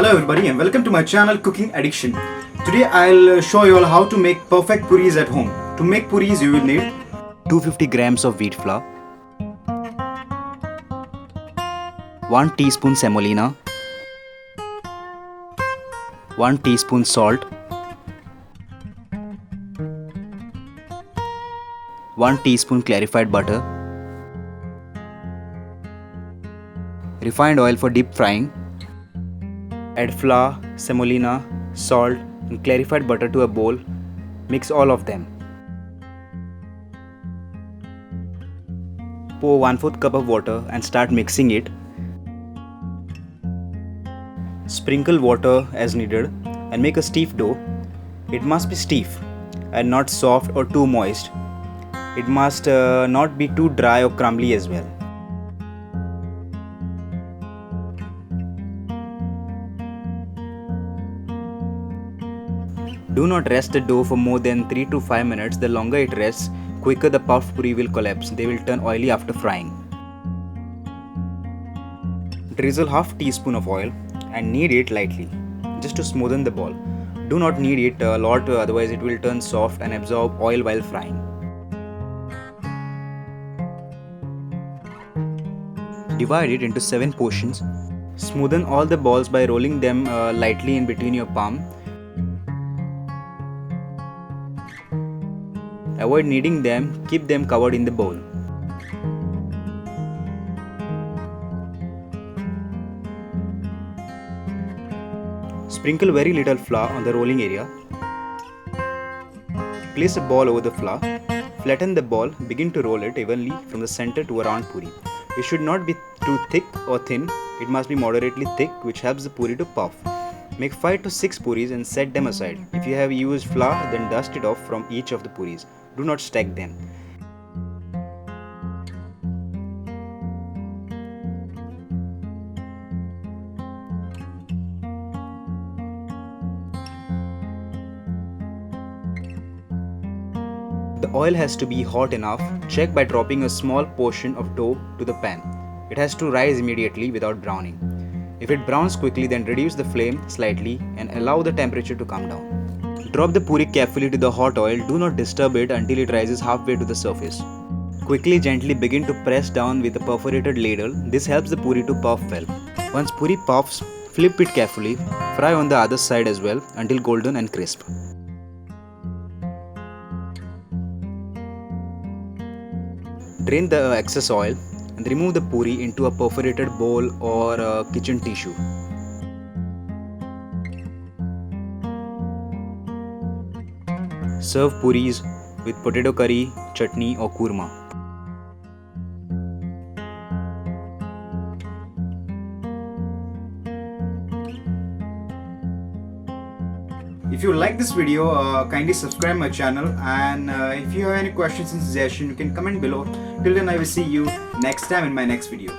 Hello everybody and welcome to my channel Cooking Addiction. Today I'll show you all how to make perfect puris at home. To make puris you will need 250 grams of wheat flour, 1 teaspoon semolina, 1 teaspoon salt, 1 teaspoon clarified butter, refined oil for deep frying. Add flour, semolina, salt and clarified butter to a bowl. Mix all of them. Pour 1/4 cup of water and start mixing it. Sprinkle water as needed and make a stiff dough. It must be stiff and not soft or too moist. It must not be too dry or crumbly as well. Do not rest the dough for more than 3 to 5 minutes. The longer it rests, quicker the puffed puri will collapse. They will turn oily after frying. Drizzle half teaspoon of oil and knead it lightly, just to smoothen the ball. Do not knead it a lot, otherwise it will turn soft and absorb oil while frying. Divide it into 7 portions. Smoothen all the balls by rolling them lightly in between your palm. Avoid kneading them, keep them covered in the bowl. Sprinkle very little flour on the rolling area. Place a ball over the flour. Flatten the ball, begin to roll it evenly from the center to a round puri. It should not be too thick or thin, it must be moderately thick, which helps the puri to puff. Make 5 to 6 puris and set them aside. If you have used flour, then dust it off from each of the puris. Do not stack them. The oil has to be hot enough. Check by dropping a small portion of dough to the pan. It has to rise immediately without browning. If it browns quickly, then reduce the flame slightly and allow the temperature to come down. Drop the puri carefully to the hot oil. Do not disturb it until it rises halfway to the surface. Quickly, gently begin to press down with a perforated ladle. This helps the puri to puff well. Once puri puffs, flip it carefully. Fry on the other side as well until golden and crisp. Drain the excess oil and remove the puri into a perforated bowl or a kitchen tissue. Serve puris with potato curry, chutney or kurma. If you like this video, kindly subscribe my channel, and if you have any questions and suggestions, you can comment below. Till then, I will see you next time in my next video.